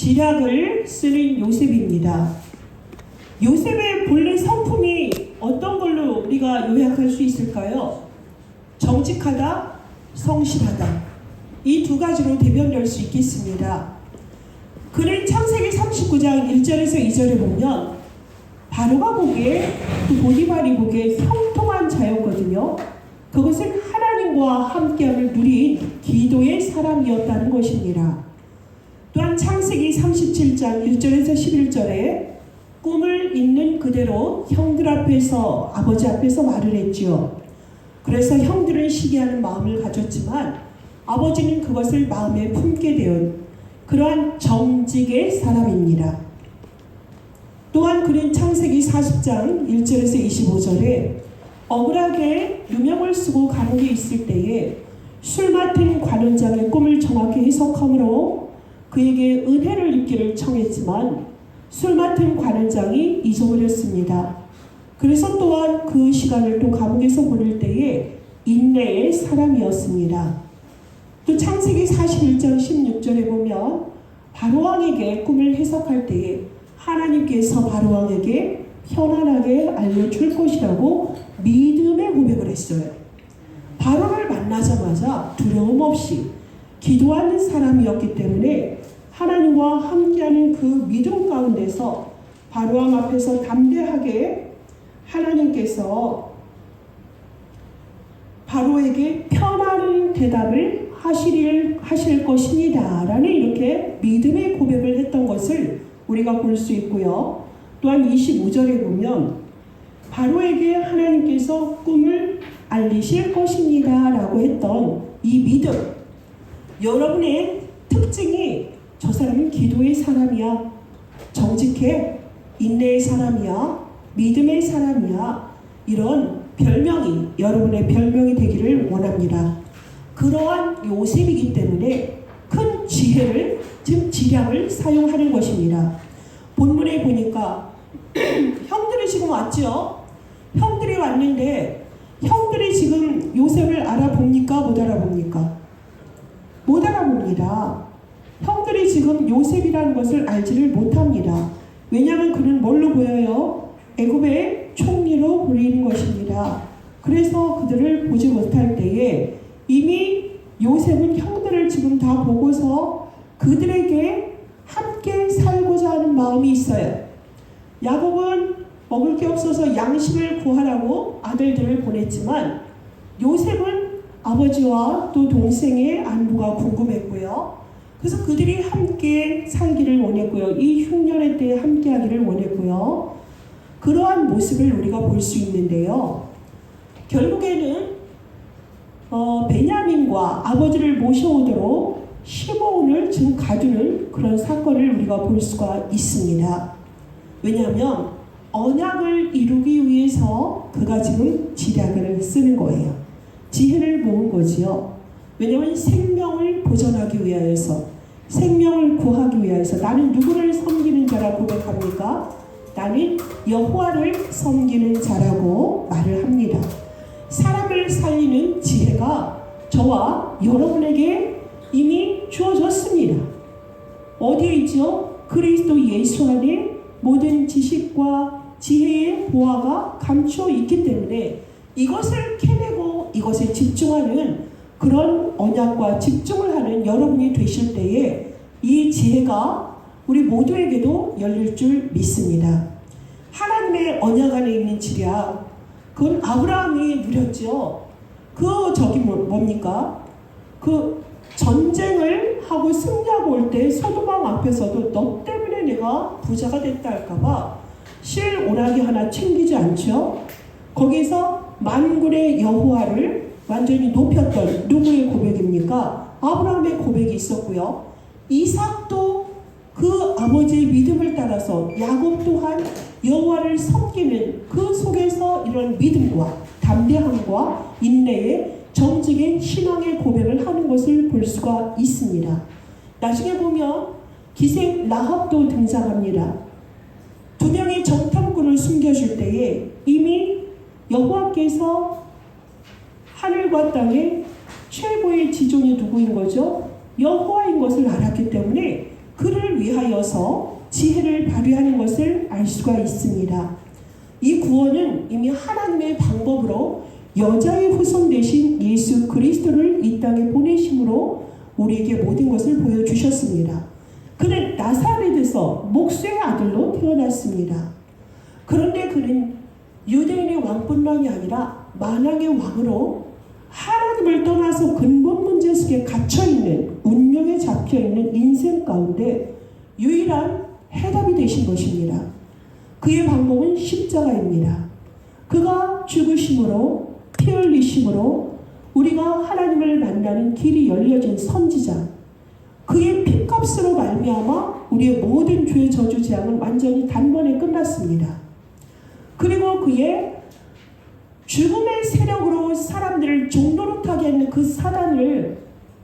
지략을 쓰는 요셉입니다. 요셉의 본래 성품이 어떤 걸로 우리가 요약할 수 있을까요? 정직하다, 성실하다. 이 두 가지로 대변될 수 있겠습니다. 그는 창세기 39장 1절에서 2절에 보면 바로가 보기에 보디발이 보기에 형통한 자였거든요. 그것은 하나님과 함께함을 누린 기도의 사람이었다는 것입니다. 또한 창세기 37장 1절에서 11절에 꿈을 있는 그대로 형들 앞에서 아버지 앞에서 말을 했지요. 그래서 형들은 시기하는 마음을 가졌지만 아버지는 그것을 마음에 품게 되온 그러한 정직의 사람입니다. 또한 그는 창세기 40장 1절에서 25절에 억울하게 누명을 쓰고 감옥에 있을 때에 술 맡은 관원장의 꿈을 정확히 해석하므로 그에게 은혜를 입기를 청했지만 술 맡은 관원장이 잊어버렸습니다. 그래서 또한 그 시간을 또 감옥에서 보낼 때에 인내의 사람이었습니다. 또 창세기 41장 16절에 보면 바로왕에게 꿈을 해석할 때에 하나님께서 바로왕에게 편안하게 알려줄 것이라고 믿음의 고백을 했어요. 바로를 만나자마자 두려움 없이 기도하는 사람이었기 때문에 하나님과 함께하는 그 믿음 가운데서 바로왕 앞에서 담대하게 하나님께서 바로에게 편안한 대답을 하실 것입니다 라는 이렇게 믿음의 고백을 했던 것을 우리가 볼 수 있고요. 또한 25절에 보면 바로에게 하나님께서 꿈을 알리실 것입니다 라고 했던 이 믿음, 여러분의 특징이 저 사람은 기도의 사람이야, 정직해, 인내의 사람이야, 믿음의 사람이야, 이런 별명이 여러분의 별명이 되기를 원합니다. 그러한 요셉이기 때문에 큰 지혜를, 즉 지략을 사용하는 것입니다. 본문에 보니까 형들이 지금 왔죠. 형들이 왔는데 형들이 지금 요셉을 알아봅니까? 못 알아봅니까? 못 알아봅니다. 형들이 지금 요셉이라는 것을 알지를 못합니다. 왜냐하면 그는 뭘로 보여요? 애굽의 총리로 보이는 것입니다. 그래서 그들을 보지 못할 때에 이미 요셉은 형들을 지금 다 보고서 그들에게 함께 살고자 하는 마음이 있어요. 야곱은 먹을 게 없어서 양식을 구하라고 아들들을 보냈지만 요셉은 아버지와 또 동생의 안부가 궁금했고요. 그래서 그들이 함께 살기를 원했고요. 이 흉년의 때에 함께 하기를 원했고요. 그러한 모습을 우리가 볼 수 있는데요. 결국에는 베냐민과 아버지를 모셔오도록 시므온을 지금 가두는 그런 사건을 우리가 볼 수가 있습니다. 왜냐하면 언약을 이루기 위해서 그가 지금 지략을 쓰는 거예요. 지혜를 모은 거지요. 왜냐하면 생명을 보존하기 위하여서, 생명을 구하기 위하여서 나는 누구를 섬기는 자라 고백합니까? 나는 여호와를 섬기는 자라고 말을 합니다. 사람을 살리는 지혜가 저와 여러분에게 이미 주어졌습니다. 어디에 있죠? 그리스도 예수 안에 모든 지식과 지혜의 보화가 감추어 있기 때문에 이것을 캐내고 이것에 집중하는 그런 언약과 집중을 하는 여러분이 되실 때에 이 지혜가 우리 모두에게도 열릴 줄 믿습니다. 하나님의 언약 안에 있는 지략, 그건 아브라함이 누렸죠. 뭡니까? 그 전쟁을 하고 승리하고 올 때 소돔왕 앞에서도 너 때문에 내가 부자가 됐다 할까봐 실 오라기 하나 챙기지 않죠. 거기서 만군의 여호와를 완전히 높였던 누구의 고백입니까? 아브라함의 고백이 있었고요. 이삭도 그 아버지의 믿음을 따라서 야곱 또한 여호와를 섬기는 그 속에서 이런 믿음과 담대함과 인내의 정직의 신앙의 고백을 하는 것을 볼 수가 있습니다. 나중에 보면 기생 라합도 등장합니다. 두 명의 정탐꾼을 숨겨줄 때에 이미 여호와께서 하늘과 땅의 최고의 지존이 누구인 거죠? 여호와인 것을 알았기 때문에 그를 위하여 되어서 지혜를 발휘하는 것을 알 수가 있습니다. 이 구원은 이미 하나님의 방법으로 여자의 후손 되신 예수 그리스도를 이 땅에 보내심으로 우리에게 모든 것을 보여주셨습니다. 그는 나사렛에서 목수의 아들로 태어났습니다. 그런데 그는 유대인의 왕뿐만이 아니라 만왕의 왕으로 하나님을 떠나서 근본 문제 속에 갇혀있는, 운명에 잡혀있는 인생 가운데 유일한 해답이 되신 것입니다. 그의 방법은 십자가입니다. 그가 죽으심으로, 피 흘리심으로 우리가 하나님을 만나는 길이 열려진 선지자, 그의 피값으로 말미암아 우리의 모든 죄의 저주 재앙은 완전히 단번에 끝났습니다. 그리고 그의 죽음의 세력으로 사람들을 종노릇하게 하는 그 사단을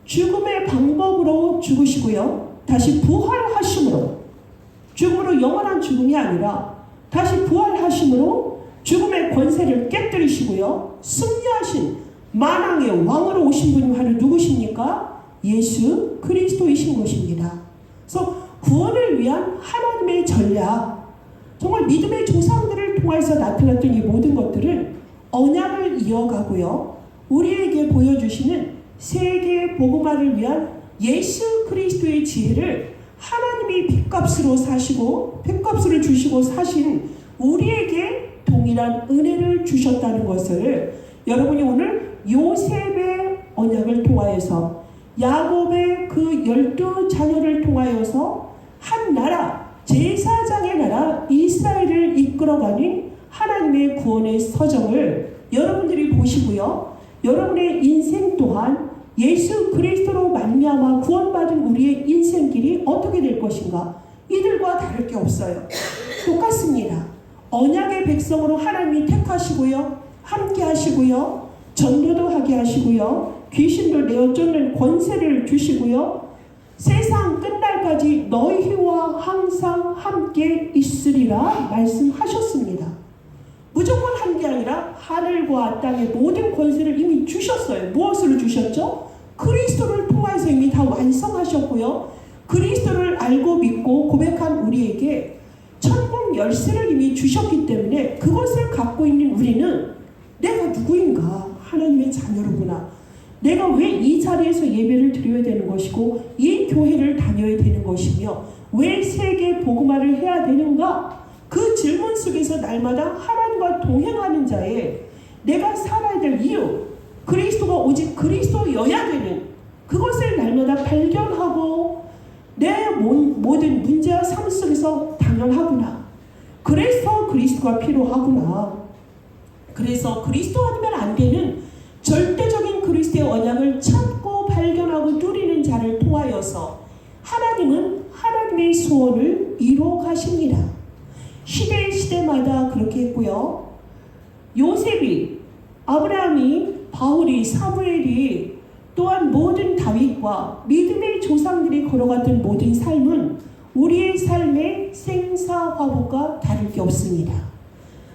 죽음의 방법으로 죽으시고요, 다시 부활하심으로, 죽음으로 영원한 죽음이 아니라 다시 부활하심으로 죽음의 권세를 깨뜨리시고요, 승리하신 만왕의 왕으로 오신 분이 바로 누구십니까? 예수 그리스도이신 것입니다. 그래서 구원을 위한 하나님의 전략, 정말 믿음의 조상들을 통해서 나타났던 이 모든 것들은 언약을 이어가고요, 우리에게 보여주시는 세계 복음화를 위한 예수 그리스도의 지혜를 하나님이 핏값으로 사시고 핏값으로 주시고 사신 우리에게 동일한 은혜를 주셨다는 것을 여러분이 오늘 요셉의 언약을 통하여서, 야곱의 그 12 자녀를 통하여서 한 나라, 제사장의 나라 이스라엘을 이끌어가는 하나님의 구원의 서정을 여러분들이 보시고요, 여러분의 인생 또한 예수 그리스도로 말미암아 구원받은 우리의 인생길이 어떻게 될 것인가? 이들과 다를 게 없어요. 똑같습니다. 언약의 백성으로 하나님이 택하시고요, 함께 하시고요, 전도도 하게 하시고요, 귀신들 내어 쫓는 권세를 주시고요, 세상 끝날까지 너희와 항상 함께 있으리라 말씀하셨습니다. 무조건 한 게 아니라 하늘과 땅의 모든 권세를 이미 주셨어요. 무엇으로 주셨죠? 그리스도를 통해서 이미 다 완성하셨고요, 그리스도를 알고 믿고 고백한 우리에게 천국 열쇠를 이미 주셨기 때문에 그것을 갖고 있는 우리는 내가 누구인가? 하나님의 자녀로구나. 내가 왜 이 자리에서 예배를 드려야 되는 것이고 이 교회를 다녀야 되는 것이며 왜 세계 복음화를 해야 되는가? 그 질문 속에서 날마다 하나님과 동행하는 자에 내가 살아야 될 이유, 그리스도가 오직 그리스도여야 되는 그것을 날마다 발견하고 내 모든 문제와 삶 속에서 당연하구나. 그래서 그리스도가 필요하구나. 그래서 그리스도 아니면 안 되는 절대적인 그리스도의 언약을 찾고 발견하고 누리는 자를 통하여서 하나님은 하나님의 소원을 이루어 가십니다. 시대마다 그렇게 했고요. 요셉이, 아브라함이, 바울이, 사무엘이, 또한 모든 다윗과 믿음의 조상들이 걸어갔던 모든 삶은 우리의 삶의 생사화복과 다를 게 없습니다.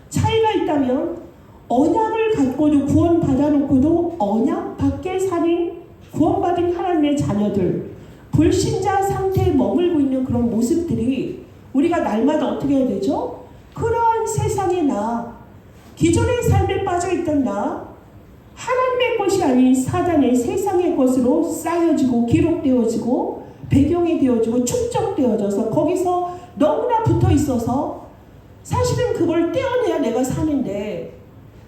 차이가 있다면 언약을 갖고도 구원받아놓고도 언약 밖에 사는 구원받은 하나님의 자녀들, 불신자 상태에 머물고 있는 그런 모습들이 우리가 날마다 어떻게 해야 되죠? 그러한 세상의 나, 기존의 삶에 빠져있던 나, 하나님의 것이 아닌 사단의 세상의 것으로 쌓여지고 기록되어지고 배경이 되어지고 축적되어져서 거기서 너무나 붙어있어서 사실은 그걸 떼어내야 내가 사는데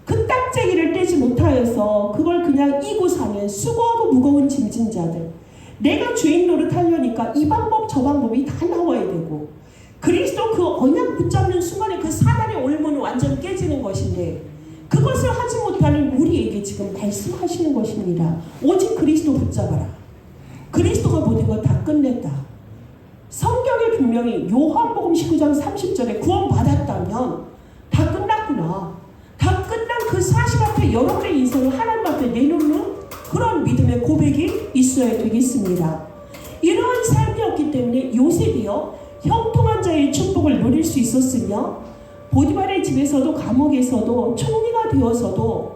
그 딱재기를 떼지 못하여서 그걸 그냥 이고 사는 수고하고 무거운 짐진 자들, 내가 주인 노릇하려니까 이 방법 저 방법이 다 나와야 되고 그리스도 그 언약 붙잡는 순간에 그 사단의 올무는 완전 깨지는 것인데 그것을 하지 못하는 우리에게 지금 말씀하시는 것입니다. 오직 그리스도 붙잡아라. 그리스도가 모든 걸 다 끝냈다. 성경에 분명히 요한복음 19장 30절에 구원받았다면 다 끝났구나. 다 끝난 그 사실 앞에 여러분의 인생을 하나님 앞에 내놓는 그런 믿음의 고백이 있어야 되겠습니다. 이러한 삶이었기 때문에 요셉이요, 형통한 자의 축복을 누릴 수 있었으며 보디발의 집에서도 감옥에서도 총리가 되어서도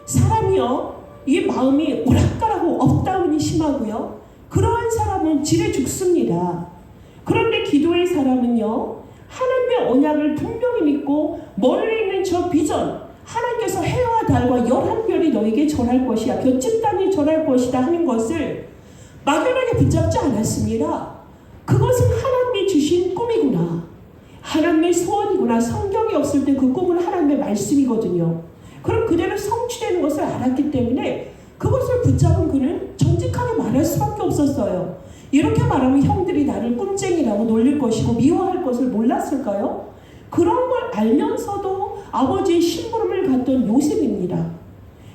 사람이요, 이 마음이 오락가락하고 업다운이 심하고요, 그러한 사람은 지레 죽습니다. 그런데 기도의 사람은요, 하나님의 언약을 분명히 믿고 멀리 있는 저 비전, 하나님께서 해와 달과 11별이 너에게 절할 것이야, 볏집단이 절할 것이다 하는 것을 막연하게 붙잡지 않았습니다. 그것은 하나님이 주신 꿈이구나, 하나님의 소원이구나. 성경이 없을 때 그 꿈은 하나님의 말씀이거든요. 그럼 그대로 성취되는 것을 알았기 때문에 그것을 붙잡은 그는 정직하게 말할 수밖에 없었어요. 이렇게 말하면 형들이 나를 꿈쟁이라고 놀릴 것이고 미워할 것을 몰랐을까요? 그런 걸 알면서도 아버지의 심부름을 갔던 요셉입니다.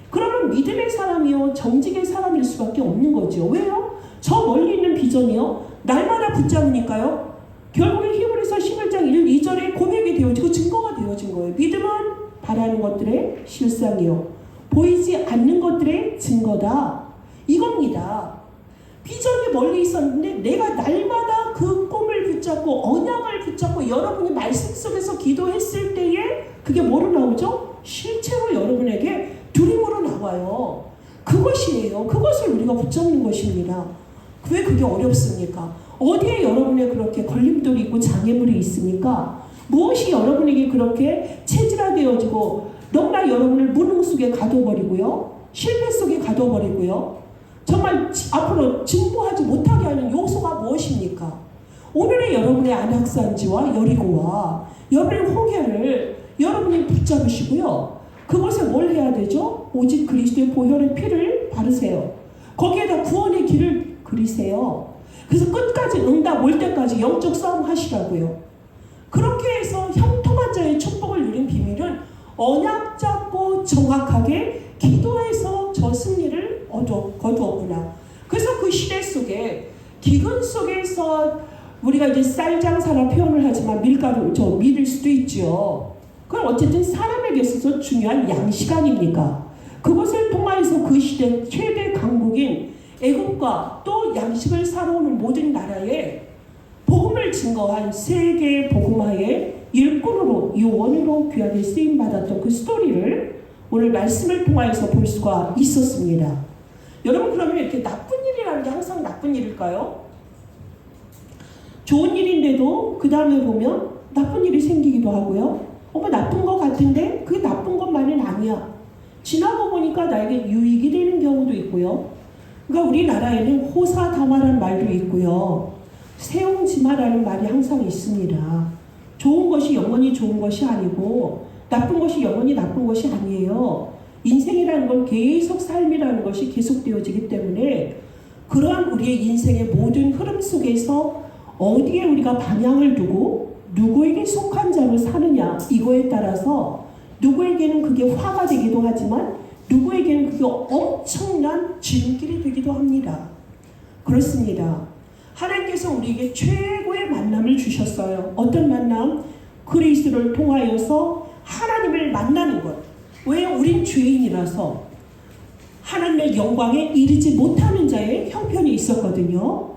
그러면 믿음의 사람이요, 정직의 사람일 수밖에 없는 거죠. 왜요? 저 멀리 있는 비전이요, 날마다 붙잡으니까요. 결국에 히브리서 11장 1, 2절에 고백이 되어지고 증거가 되어진 거예요. 믿음은 바라는 것들의 실상이요, 보이지 않는 것들의 증거다. 이겁니다. 비전이 멀리 있었는데 내가 날마다 그 꿈을 붙잡고 언약을 붙잡고 여러분이 말씀 속에서 기도했을 때에 그게 뭐로 나오죠? 실체로 여러분에게 두림으로 나와요. 그것이에요. 그것을 우리가 붙잡는 것입니다. 왜 그게 어렵습니까? 어디에 여러분의 그렇게 걸림돌이 있고 장애물이 있습니까? 무엇이 여러분에게 그렇게 체질화되어지고 너무나 여러분을 무능 속에 가둬버리고요, 실패 속에 가둬버리고요, 정말 앞으로 진보하지 못하게 하는 요소가 무엇입니까? 오늘의 여러분의 안악산지와 여리고와 여러분의 홍해를 여러분이 붙잡으시고요, 그것에 뭘 해야 되죠? 오직 그리스도의 보혈의 피를 바르세요. 거기에다 구원의 길을 그리세요. 그래서 끝까지 응답 올 때까지 영적 싸움 하시라고요. 그렇게 해서 형통한 자의 축복을 누린 비밀은 언약 잡고 정확하게 기도해서 저 승리를 거두었구나. 그래서 그 시대 속에 기근 속에서 우리가 이제 쌀장사라 표현을 하지만 밀가루 밀일 수도 있죠. 그건 어쨌든 사람에게 있어서 중요한 양식 아닙니까? 그것을 통하여서 그 시대 최대 강국인 애국과 또 양식을 사러오는 모든 나라에 복음을 증거한 세계의 복음화의 일꾼으로 요원으로 귀하게 쓰임받았던 그 스토리를 오늘 말씀을 통하여서 볼 수가 있었습니다. 여러분, 그러면 이렇게 나쁜 일이라는 게 항상 나쁜 일일까요? 좋은 일인데도 그 다음에 보면 나쁜 일이 생기기도 하고요. 나쁜 것 같은데 그게 나쁜 것만은 아니야. 지나고 보니까 나에게 유익이 되는 경우도 있고요. 그러니까 우리나라에는 호사다마라는 말도 있고요, 세옹지마라는 말이 항상 있습니다. 좋은 것이 영원히 좋은 것이 아니고 나쁜 것이 영원히 나쁜 것이 아니에요. 인생이라는 건 계속 삶이라는 것이 계속되어지기 때문에 그러한 우리의 인생의 모든 흐름 속에서 어디에 우리가 방향을 두고 누구에게 속한 자로 사느냐, 이거에 따라서 누구에게는 그게 화가 되기도 하지만 누구에게는 그게 엄청난 지름길이 되기도 합니다. 그렇습니다. 하나님께서 우리에게 최고의 만남을 주셨어요. 어떤 만남? 그리스도를 통하여서 하나님을 만나는 것. 왜? 우린 죄인이라서 하나님의 영광에 이르지 못하는 자의 형편이 있었거든요.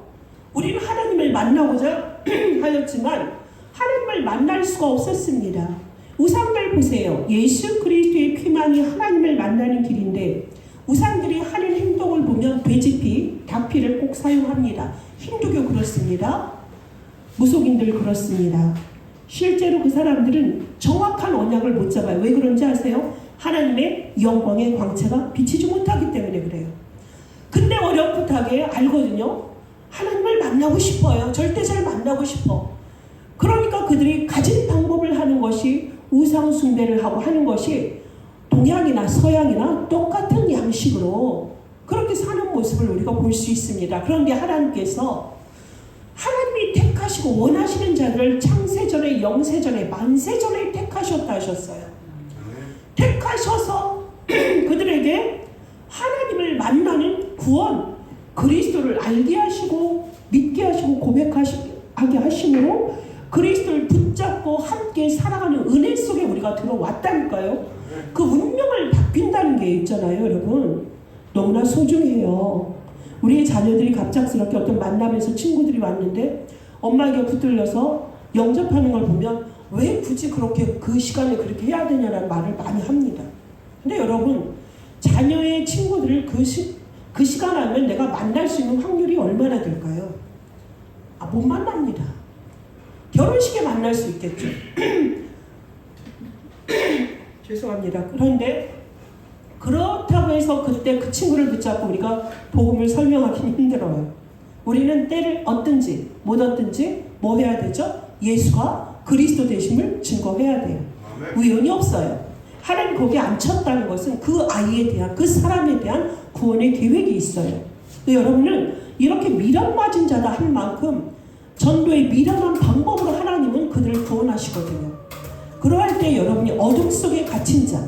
우리는 하나님을 만나고자 하였지만 하나님을 만날 수가 없었습니다. 우상들 보세요. 예수 그리스도의 피만이 하나님을 만나는 길인데 우상들이 하는 행동을 보면 돼지피, 닭피를 꼭 사용합니다. 힌두교 그렇습니다. 무속인들 그렇습니다. 실제로 그 사람들은 정확한 언약을 못 잡아요. 왜 그런지 아세요? 하나님의 영광의 광채가 비치지 못하기 때문에 그래요. 근데 어렴풋하게 알거든요. 하나님을 만나고 싶어요. 절대 잘 만나고 싶어. 그러니까 그들이 가진 방법을 하는 것이 우상 숭배를 하고 하는 것이 동양이나 서양이나 똑같은 양식으로 그렇게 사는 모습을 우리가 볼 수 있습니다. 그런데 하나님께서 하나님이 택하시고 원하시는 자들을 창세전에, 영세전에, 만세전에 택하셨다 하셨어요. 택하셔서 그들에게 하나님을 만나는 구원, 그리스도를 알게 하시고 믿게 하시고 고백하게 하심으로 그리스도를 붙잡고 함께 살아가는 은혜 속에 우리가 들어왔다니까요. 그 운명을 바뀐다는 게 있잖아요, 여러분. 너무나 소중해요. 우리의 자녀들이 갑작스럽게 어떤 만남에서 친구들이 왔는데 엄마에게 붙들려서 영접하는 걸 보면 왜 굳이 그렇게 그 시간에 그렇게 해야 되냐는 말을 많이 합니다. 근데 여러분, 자녀의 친구들을 그 시간 하면 내가 만날 수 있는 확률이 얼마나 될까요? 못 만납니다. 결혼식에 만날 수 있겠죠. 죄송합니다. 그런데 그렇다고 해서 그때 그 친구를 붙잡고 우리가 복음을 설명하기는 힘들어요. 우리는 때를 얻든지 못 얻든지 뭐 해야 되죠? 예수가 그리스도 되심을 증거해야 돼요. 우연이 없어요. 하나님 거기에 앉혔다는 것은 그 아이에 대한, 그 사람에 대한 구원의 계획이 있어요. 여러분은 이렇게 미련맞은 자다 한 만큼 전도의 미련한 방법으로 하나님은 그들을 구원하시거든요. 그러할 때 여러분이 어둠 속에 갇힌 자,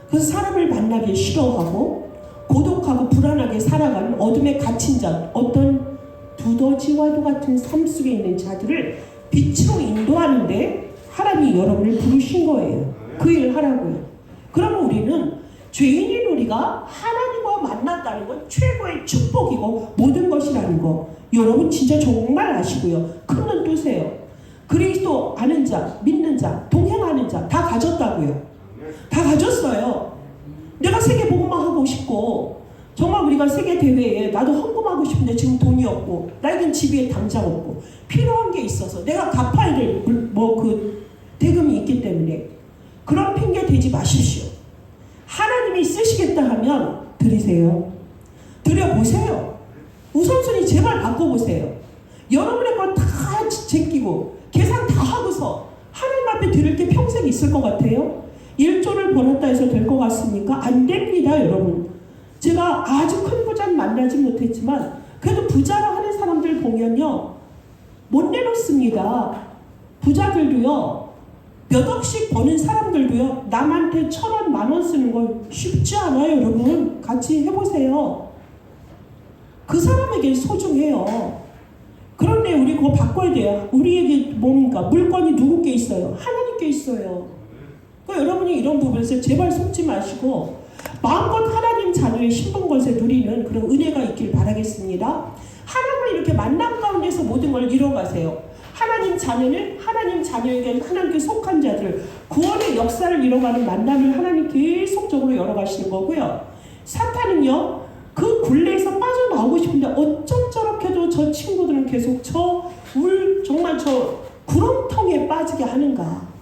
그래서 사람을 만나기 싫어하고 고독하고 불안하게 살아가는 어둠에 갇힌 자, 어떤 두더지와도 같은 삶 속에 있는 자들을 빛으로 인도하는데 하나님이 여러분을 부르신 거예요. 그 일을 하라고요. 그러면 우리는 죄인인 우리가 하나님과 만났다는 건 최고의 축복이고 모든 것이라는 거 여러분 진짜 정말 아시고요. 큰 눈 뜨세요. 그리스도 아는 자, 믿는 자, 동행하는 자 다 가졌다고요. 다 가졌어요. 내가 세계 복음만 하고 싶고 정말 우리가 세계 대회에 나도 헌금하고 싶은데 지금 돈이 없고 나에겐 집에 당장 없고 필요한 게 있어서 내가 갚아야 될 그 대금이 있기 때문에 그런 핑계 대지 마십시오. 하나님이 쓰시겠다 하면 드리세요. 드려보세요. 우선순위 제발 바꿔보세요. 여러분의 걸 다 제끼고 계산 다 하고서 하나님 앞에 드릴 게 평생 있을 것 같아요? 1조를 벌었다 해서 될 것 같습니까? 안 됩니다, 여러분. 제가 아주 큰 부자는 만나지 못했지만 그래도 부자라 하는 사람들 보면요, 못 내놓습니다. 부자들도요, 몇 억씩 버는 사람들도요, 남한테 1,000원, 10,000원 쓰는 거 쉽지 않아요, 여러분. 같이 해보세요. 그 사람에게 소중해요. 그런데 우리 그거 바꿔야 돼요. 우리에게 뭡니까? 물건이 누구께 있어요? 하나님께 있어요. 그러니까 여러분이 이런 부분에서 제발 속지 마시고 마음껏 하나님 자녀의 신분 것에 누리는 그런 은혜가 있길 바라겠습니다. 하나님을 이렇게 만남 가운데서 모든 걸 이뤄가세요. 하나님 자녀는 하나님 자녀에게 하나님께 속한 자들 구원의 역사를 이뤄가는 만남을 하나님 계속적으로 열어가시는 거고요. 사탄은요, 그 굴레에서 빠져나오고 싶은데 어쩜 저렇게도 저 친구들은 계속 정말 저 구렁텅이에 빠지게 하는가.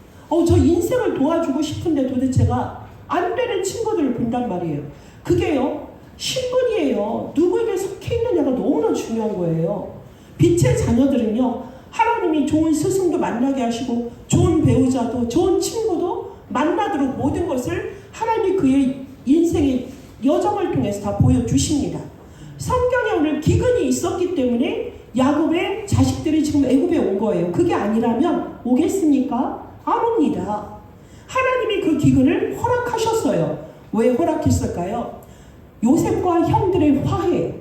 저 인생을 도와주고 싶은데 도대체가 안 되는 친구들을 본단 말이에요. 그게요, 신분이에요. 누구에게 속해 있느냐가 너무나 중요한 거예요. 빛의 자녀들은요, 하나님이 좋은 스승도 만나게 하시고 좋은 배우자도 좋은 친구도 만나도록 모든 것을 하나님이 그의 인생의 여정을 통해서 다 보여주십니다. 성경에 오늘 기근이 있었기 때문에 야곱의 자식들이 지금 애굽에 온 거예요. 그게 아니라면 오겠습니까? 안 옵니다. 하나님이 그 기근을 허락하셨어요. 왜 허락했을까요? 요셉과 형들의 화해,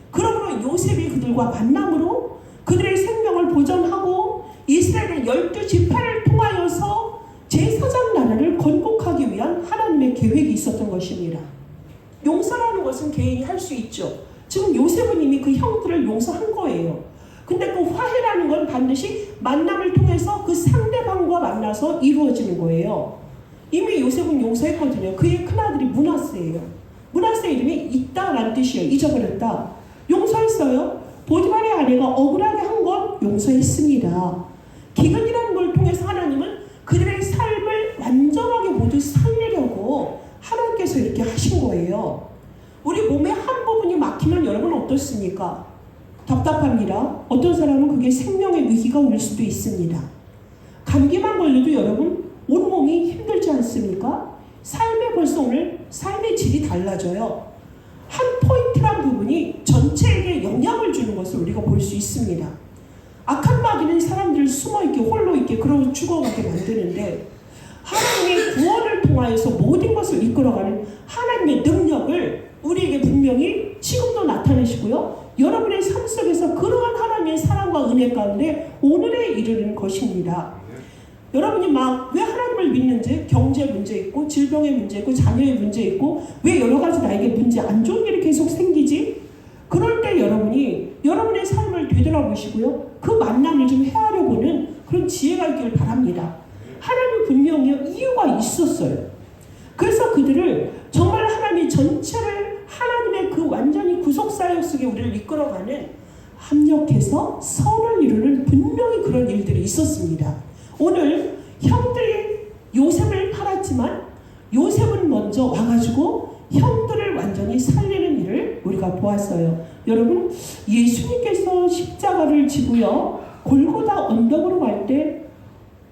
그러므로 요셉이 그들과 만남으로 그들의 생명을 보전하고 이스라엘의 12지파를 통하여서 제사장 나라를 건국하기 위한 하나님의 계획이 있었던 것입니다. 용서라는 것은 개인이 할 수 있죠. 지금 요셉은 이미 그 형들을 용서한 거예요. 근데 그 화해라는 건 반드시 만남을 통해서 그 상대방과 만나서 이루어지는 거예요. 이미 요셉은 용서했거든요. 그의 큰아들이 므낫세예요. 므낫세 이름이 있다라는 뜻이에요. 잊어버렸다. 용서했어요. 보디발의 아내가 억울하게 한 건 용서했습니다. 기근이라는 걸 통해서 하나님은 그들의 삶을 완전하게 모두 살리려고 하나님께서 이렇게 하신 거예요. 우리 몸의 한 부분이 막히면 여러분 어떻습니까? 답답합니다. 어떤 사람은 그게 생명의 위기가 올 수도 있습니다. 감기만 걸려도 여러분 온몸이 힘들지 않습니까? 삶에 벌써 오늘 삶의 질이 달라져요. 한 포인트란 부분이 전체에게 영향을 주는 것을 우리가 볼 수 있습니다. 악한 마귀는 사람들을 숨어있게 홀로있게 그러고 죽어가게 만드는데 하나님의 구원을 통하여서 모든 것을 이끌어가는 하나님의 능력을 우리에게 분명히 지금도 나타내시고요. 여러분의 삶 속에서 그러한 하나님의 사랑과 은혜 가운데 오늘에 이르는 것입니다. 여러분이 막 왜 하나님을 믿는지 경제 문제 있고 질병의 문제 있고 자녀의 문제 있고 왜 여러 가지 나에게 문제 안 좋은 일이 계속 생기지? 그럴 때 여러분이 여러분의 삶을 되돌아보시고요. 그 만남을 좀 헤아려보는 그런 지혜가 있기를 바랍니다. 하나님 분명히 이유가 있었어요. 그래서 그들을 정말 하나님이 전체를 하나님의 그 완전히 구속사역 속에 우리를 이끌어가는 합력해서 선을 이루는 분명히 그런 일들이 있었습니다. 오늘 형들이 요셉을 팔았지만 요셉은 먼저 와가지고 형들을 완전히 살리는 일을 우리가 보았어요. 여러분, 예수님께서 십자가를 지고요 골고다 언덕으로 갈 때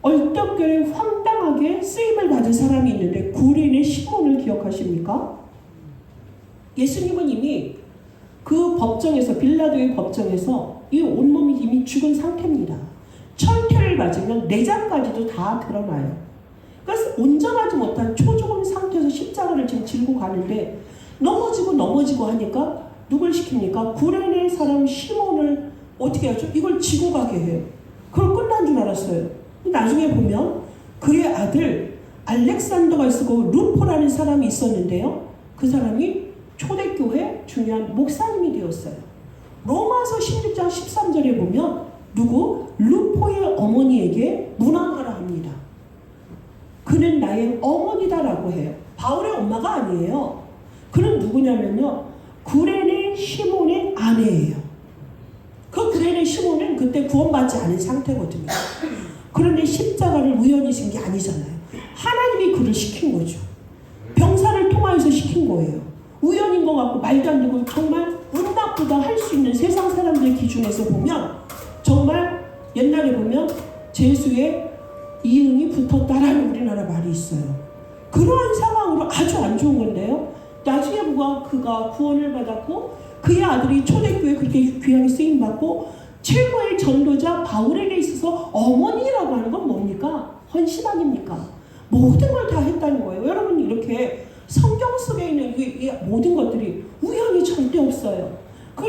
얼떨결에 황당하게 쓰임을 받은 사람이 있는데 구레인의 시몬을 기억하십니까? 예수님은 이미 그 법정에서, 빌라도의 법정에서 이 온몸이 이미 죽은 상태입니다. 철퇴를 맞으면 내장까지도 다 드러나요. 그래서 온전하지 못한 초죽은 상태에서 십자가를 지금 질고 가는데 넘어지고 하니까 누굴 시킵니까? 구레네 사람 시몬을 어떻게 하죠? 이걸 지고 가게 해요. 그걸 끝난 줄 알았어요. 나중에 보면 그의 아들 알렉산더가 있었고 루포라는 사람이 있었는데요. 그 사람이 초대교회 중요한 목사님이 되었어요. 로마서 16장 13절에 보면 루포의 어머니에게 문안하라 합니다. 그는 나의 어머니다라고 해요. 바울의 엄마가 아니에요. 그는 누구냐면요, 구레네 시몬의 아내예요. 그 구레네 시몬은 그때 구원받지 않은 상태거든요. 그런데 십자가를 우연히 진 게 아니잖아요. 하나님이 그를 시킨 거죠. 병사를 통하여서 시킨 거예요. 우연인 것 같고 말도 안 되고 정말 운 나쁘다 할 수 있는 세상 사람들 기준에서 보면 정말 옛날에 보면 재수의 이응이 붙었다라는 우리나라 말이 있어요. 그러한 상황으로 아주 안 좋은 건데요. 나중에 그가 구원을 받았고 그의 아들이 초대교회에 그렇게 귀하게 쓰임받고 최고의 전도자 바울에게 있어서 어머니라고 하는 건 뭡니까? 헌신 아닙니까? 모든 걸 다 했다는 거예요. 여러분, 이렇게 성경 속에 있는 이 모든 것들이 우연히 절대 없어요.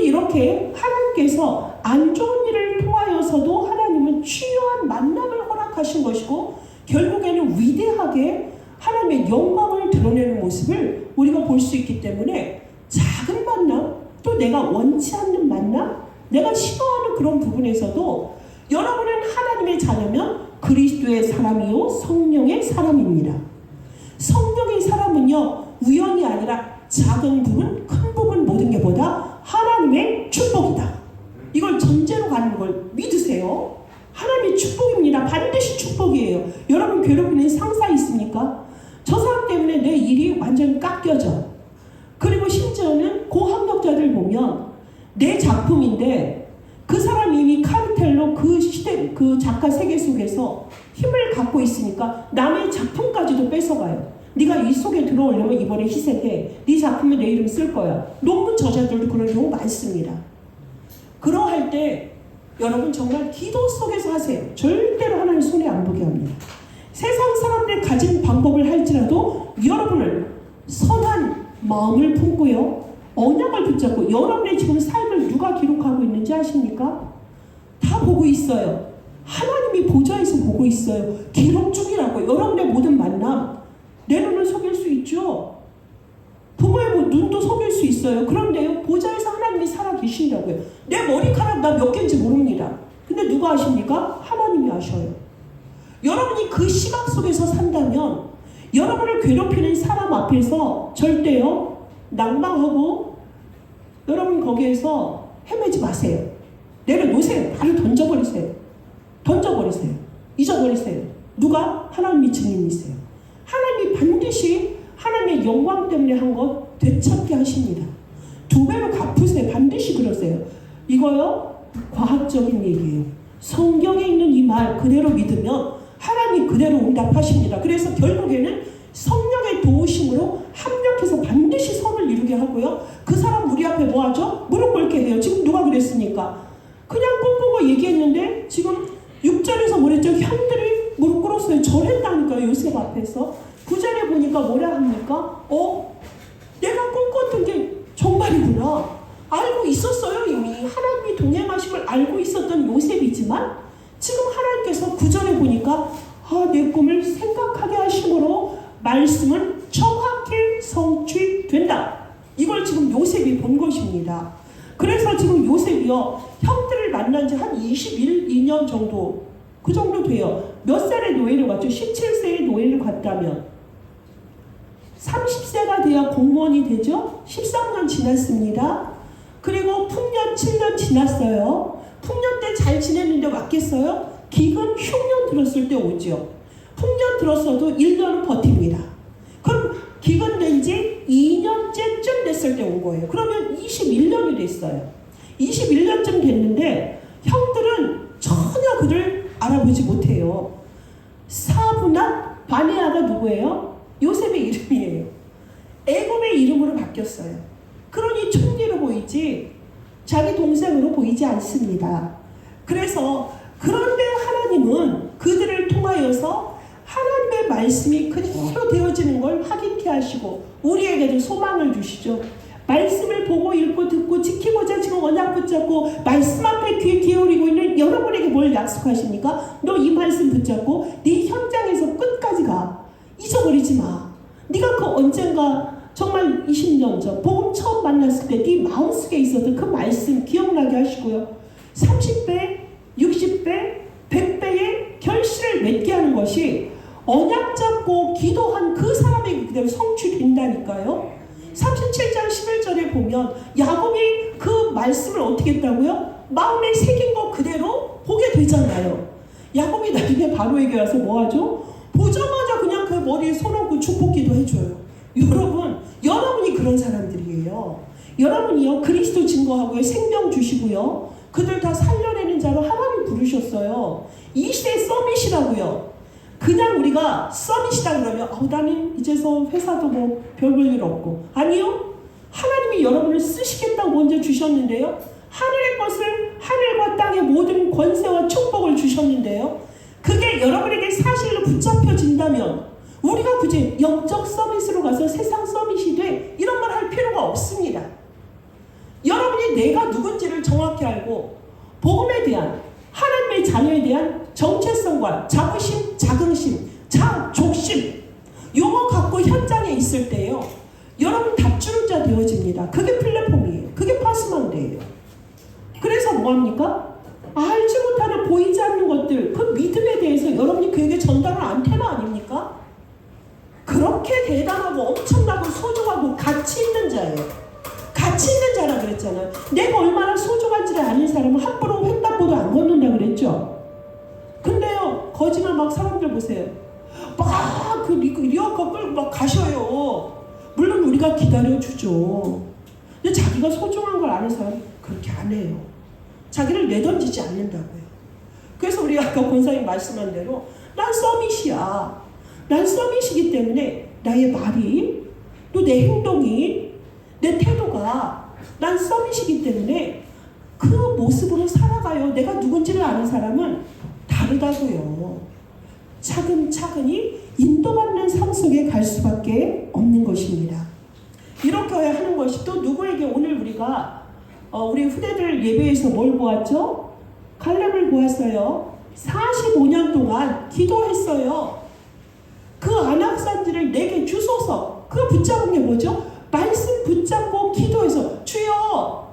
이렇게 하나님께서 안 좋은 일을 통하여서도 하나님은 중요한 만남을 허락하신 것이고 결국에는 위대하게 하나님의 영광을 드러내는 모습을 우리가 볼 수 있기 때문에 작은 만남, 또 내가 원치 않는 만남, 내가 싫어하는 그런 부분에서도 여러분은 하나님의 자녀면 그리스도의 사람이요 성령의 사람입니다. 성령의 사람은요 우연이 아니라 작은 부분, 큰 부분 모든 게 보다 하나님의 축복이다. 이걸 전제로 가는 걸 믿으세요. 하나님의 축복입니다. 반드시 축복이에요. 여러분 괴롭히는 상사 있습니까? 저 사람 때문에 내 일이 완전히 깎여져. 그리고 심지어는 고학력자들 보면 내 작품인데 그 사람이 이미 카르텔로 그 시대, 그 작가 세계 속에서 힘을 갖고 있으니까 남의 작품까지도 뺏어가요. 네가 이 속에 들어오려면 이번에 희생해. 네 작품에 내 이름 쓸 거야. 논문 저자들도 그런 경우 많습니다. 그러할 때 여러분 정말 기도 속에서 하세요. 절대로 하나님 손에 안 보게 합니다. 세상 사람들 가진 방법을 할지라도 여러분은 선한 마음을 품고요. 언약을 붙잡고 여러분의 지금 삶을 누가 기록하고 있는지 아십니까? 다 보고 있어요. 하나님이 보좌에서 보고 있어요. 기록 중이라고. 여러분의 모든 만남 내 눈을 속일 수 있죠. 부모의 눈도 속일 수 있어요. 그런데요 보좌에서 하나님이 살아계신다고요. 내 머리카락 나 몇 개인지 모릅니다. 근데 누가 아십니까? 하나님이 아셔요. 여러분이 그 시각 속에서 산다면 여러분을 괴롭히는 사람 앞에서 절대요 낭망하고 여러분 거기에서 헤매지 마세요. 내려놓으세요. 나를 던져버리세요. 잊어버리세요. 누가? 하나님이 증인이세요. 하나님이 반드시 하나님의 영광 때문에 한 것 되찾게 하십니다. 2배로 갚으세요. 반드시 그러세요. 이거요 과학적인 얘기예요. 성경에 있는 이 말 그대로 믿으면 하나님이 그대로 응답하십니다. 그래서 결국에는 성령의 도우심으로 합력해서 반드시 선을 이루게 하고요. 그 사람 우리 앞에 뭐 하죠? 무릎 꿇게 해요. 지금 누가 그랬습니까? 그냥 꿈꾸고 얘기했는데 지금 6절에서 뭐랬죠? 형들이 무릎 꿇었어요. 절했다니까요. 요셉 앞에서. 9절에 보니까 뭐라 합니까? 내가 꿈꿨던 게 정말이구나. 알고 있었어요. 이미 하나님이 동행하심을 알고 있었던 요셉이지만 지금 하나님께서 9절에 보니까 내 꿈을 생각하게 하심으로 말씀은 정확히 성취된다. 이걸 지금 요셉이 본 것입니다. 그래서 지금 요셉이요 형들을 만난 지 한 2년 정도 그 정도 돼요. 몇 살에 노예를 갔죠? 17세에 노예를 갔다면 30세가 돼야 공무원이 되죠? 13년 지났습니다. 그리고 풍년 7년 지났어요. 풍년 때 잘 지냈는데 왔겠어요? 기근 흉년 들었을 때 오죠. 풍년 들었어도 1년은 버팁니다. 그럼 기근 된 지 2년째쯤 됐을 때 온 거예요. 그러면 21년이 됐어요. 21년쯤 됐는데 형들은 전혀 그를 알아보지 못해요. 사브나 바네아가 누구예요? 요셉의 이름이에요. 애굽의 이름으로 바뀌었어요. 그러니 총리로 보이지 자기 동생으로 보이지 않습니다. 그래서 그런데 하나님은 그들을 통하여서 하나님의 말씀이 그대로 되어지는 걸 확인케 하시고 우리에게도 소망을 주시죠. 말씀을 보고 읽고 듣고 지키고자 지금 언약 붙잡고 말씀 앞에 귀 기울이고 있는 여러분에게 뭘 약속하십니까? 너 이 말씀 붙잡고 네 현장에서 끝까지 가. 잊어버리지 마. 네가 그 언젠가 정말 20년 전 복음 처음 만났을 때 네 마음속에 있었던 그 말씀 기억나게 하시고요. 30배, 60배, 100배의 결실을 맺게 하는 것이 언약 잡고 기도한 그 사람에게 그대로 성취된다니까요. 37장 11절에 보면 야곱이 그 말씀을 어떻게 했다고요? 마음에 새긴 거 그대로 보게 되잖아요. 야곱이 나중에 바로에게 와서 뭐하죠? 보자마자 그냥 그 머리에 손 얹고 축복기도 해줘요. 여러분이 그런 사람들이에요. 여러분이요 그리스도 증거하고요 생명 주시고요 그들 다 살려내는 자로 하나님 부르셨어요. 이 시대 서밋이라고요. 그냥 우리가 서밋이다 그러면 나는 이제서 회사도 뭐 별볼 일 없고 아니요. 하나님이 여러분을 쓰시겠다고 먼저 주셨는데요. 하늘의 것을 하늘과 땅의 모든 권세와 축복을 주셨는데요. 그게 여러분에게 사실로 붙잡혀진다면 우리가 굳이 영적 서밋으로 가서 세상 서밋이 돼 이런 말 할 필요가 없습니다. 여러분이 내가 누군지를 정확히 알고 복음에 대한 하나님의 자녀에 대한 정체성과 자부심, 자긍심, 자족심 요거 갖고 현장에 있을 때요. 여러분 답주는 자 되어집니다. 그게 플랫폼이에요. 그게 파스망대예요. 그래서 뭐합니까? 알지 못하는 보이지 않는 것들 그 믿음에 대해서 여러분이 그에게 전달을 안테나 아닙니까? 그렇게 대단하고 엄청나고 소중하고 가치 있는 자예요. 가치 있는 자라 그랬잖아요. 내가 얼마나 소중한지를 아는 사람은 함부로 횡단보도 안 걷는다 그랬죠. 근데요 거짓말 막 사람들 보세요. 막 그 리어카 끌고 막 가셔요. 물론 우리가 기다려주죠. 근데 자기가 소중한 걸 아는 사람은 그렇게 안 해요. 자기를 내던지지 않는다고요. 그래서 우리 아까 권사님 말씀한 대로 난 서밋이야. 난 서밋이기 때문에 나의 말이 또 내 행동이 내 태도가 난 서밋이기 때문에 그 모습으로 살아가요. 내가 누군지를 아는 사람은 다르다고요. 차근차근히 인도받는 삶 속에 갈 수밖에 없는 것입니다. 이렇게 하는 것이 또 누구에게 오늘 우리가 우리 후대들 예배에서 뭘 보았죠? 갈렙을 보았어요. 45년 동안 기도했어요. 그 안악산지를 내게 주소서. 그거 붙잡은 게 뭐죠? 말씀 붙잡고 기도해서 주여